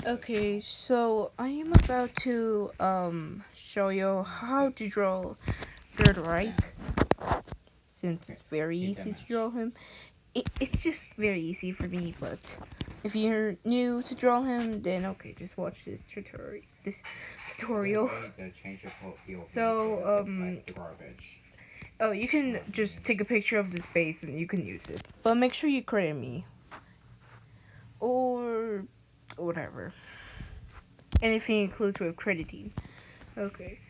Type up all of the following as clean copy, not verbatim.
Okay, so I am about to show you how to draw Reich, since it's very easy to draw him. It's just very easy for me, but if you're new to draw him, then okay, just watch this tutorial. So oh, you can just take a picture of this base and you can use it, but make sure you credit me or whatever. Anything includes with crediting. Okay.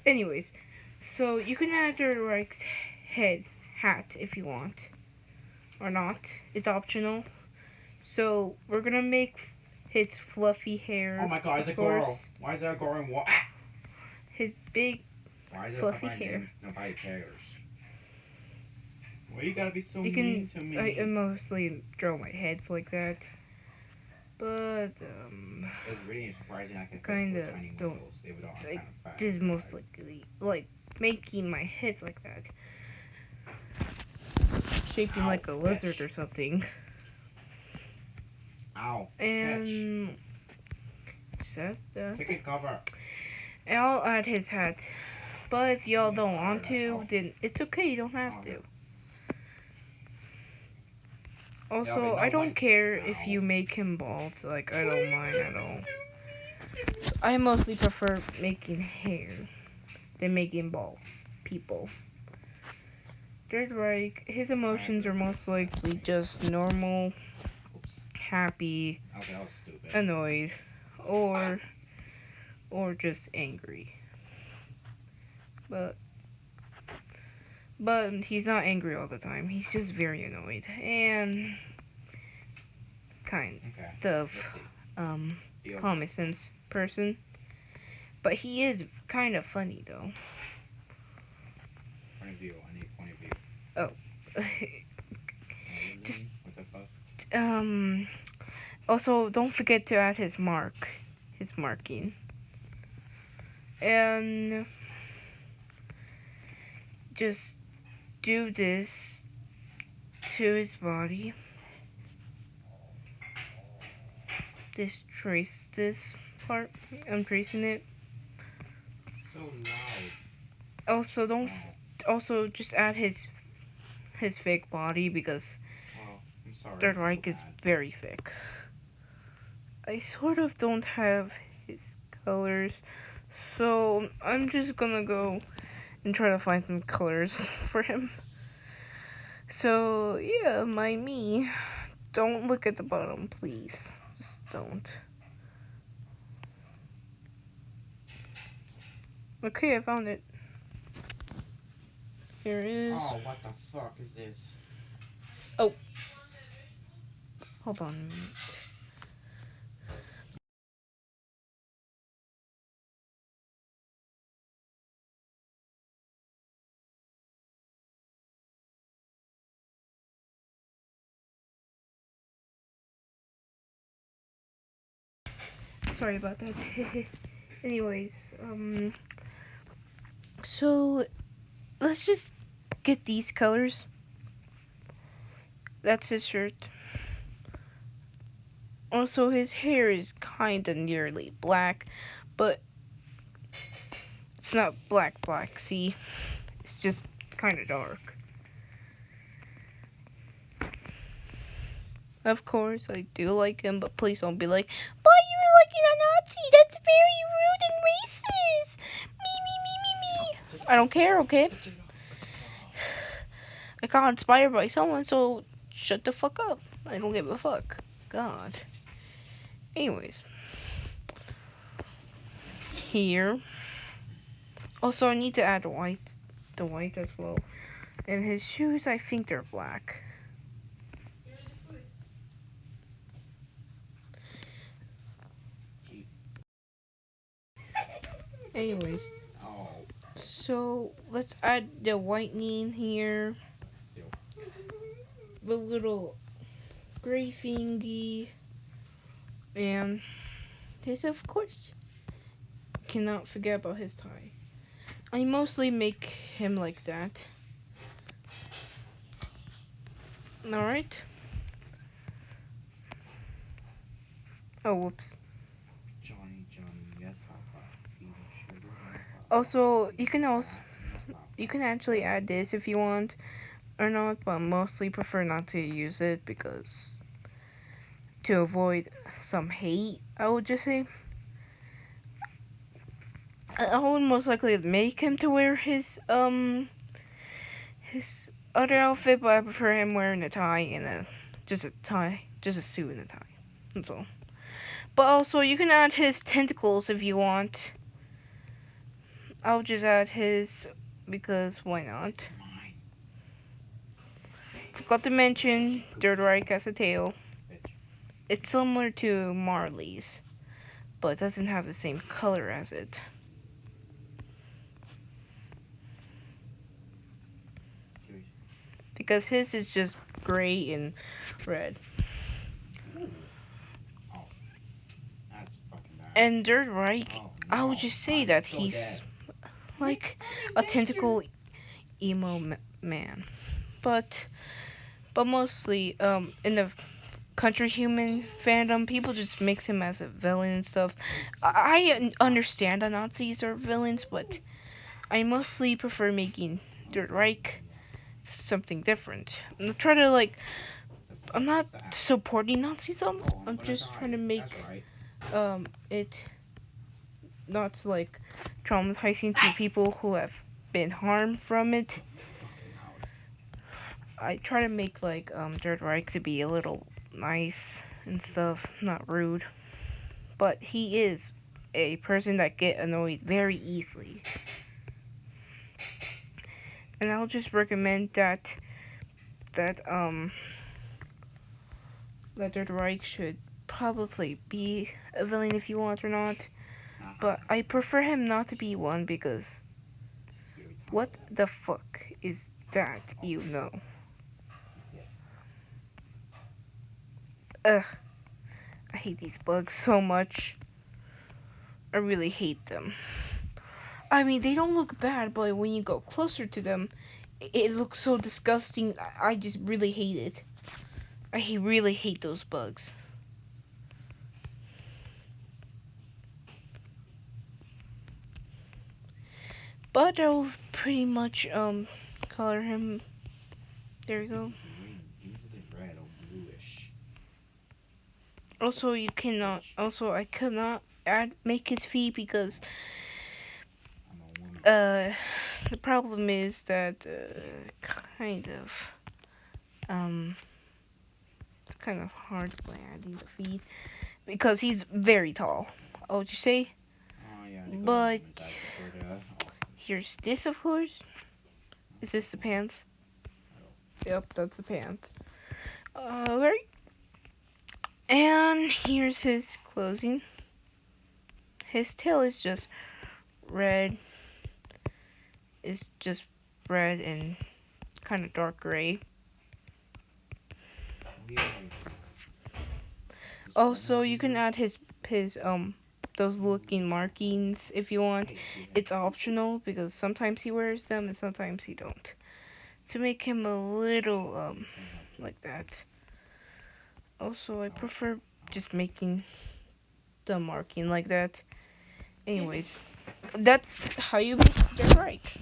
Anyways, so you can add your Reich's hat if you want, or not. It's optional. So we're gonna make his fluffy hair. Oh my god, it's a girl. Why is there a girl in what? His big Why is there fluffy somebody hair. named nobody cares? Why you gotta be so You mean can. to me? I mostly draw my heads like that, but It's really surprising I can kinda tiny don't. windows. They would all Like, kind of fast. this is most likely like making my heads like that, shaping Ow, like a lizard bitch. or something. Ow. And set that. Pick a cover. And I'll add his hat. But if y'all don't want to, then it's okay, you don't have to. Also, I don't care if you make him bald. Like, I don't mind at all. I mostly prefer making hair than making bald people. Third Reich, his emotions are most likely just normal, happy, annoyed, or just angry. But he's not angry all the time. He's just very annoyed and kind of common sense person. But he is kind of funny though. Point of view. I need point of view. Oh. Just what the fuck? Also, don't forget to add his marking. And just do this to his body. Just trace this part. I'm tracing it. So loud. Also, don't. Also, just add his fake body because Third Reich is very thick. I sort of don't have his colors, so I'm just gonna go and try to find some colors for him. So yeah, mind me. Don't look at the bottom, please. Just don't. Okay, I found it. Here it is. Oh, what the fuck is this? Oh. Hold on a minute. Sorry about that. Anyways, so let's just get these colors. That's his shirt. Also, his hair is kinda nearly black, but it's not black, see? It's just kinda dark. Of course, I do like him, but please don't be like, "But you're liking a Nazi! That's very rude and racist!" Me. I don't care, okay? I got inspired by someone, so shut the fuck up. I don't give a fuck. God. Anyways. Here. Also, I need to add the white as well. And his shoes, I think they're black. Anyways, so let's add the whitening here. The little gray thingy. And this, of course. Cannot forget about his tie. I mostly make him like that. Alright. Oh, whoops. Also, you can actually add this if you want or not, but mostly prefer not to use it because to avoid some hate, I would just say. I would most likely make him to wear his other outfit, but I prefer him wearing a tie and just a suit and a tie. That's all. But also, you can add his tentacles if you want. I'll just add his because why not? Forgot to mention, Third Reich has a tail. It's similar to Marley's, but doesn't have the same color as it. Because his is just gray and red. And Third Reich, I would just say that he's like a tentacle emo man. But mostly in the country human fandom, people just mix him as a villain and stuff. I understand the Nazis are villains, but I mostly prefer making Third Reich something different. I'm not supporting Nazism. I'm just trying to make it not like traumatizing to people who have been harmed from it. I try to make like Third Reich to be a little nice and stuff, not rude. But he is a person that get annoyed very easily. And I'll just recommend that Third Reich should probably be a villain if you want or not. But I prefer him not to be one because what the fuck is that, you know? Ugh. I hate these bugs so much. I really hate them. I mean, they don't look bad, but when you go closer to them, it looks so disgusting. I just really hate it. I really hate those bugs. But I'll pretty much color him. There we go. Also, you cannot. Also, I could not make his feet because the problem is that kind of it's kind of hard when adding the feet because he's very tall. I would you say? But here's this, of course. Is this the pants? Yep, that's the pants. Right. And here's his clothing. His tail is just red. It's just red and kind of dark gray. Also, you can add his those looking markings if you want. It's optional because sometimes he wears them and sometimes he don't. To make him a little like that. Also, I prefer just making the marking like that. Anyways, that's how you make the right.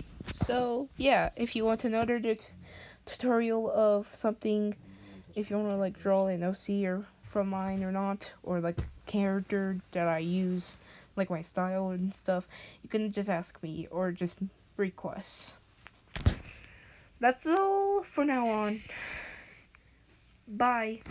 So yeah, if you want another tutorial of something, if you want to like draw an OC or from mine or not, or like character that I use, like my style and stuff, you can just ask me or just request. That's all for now on. Bye.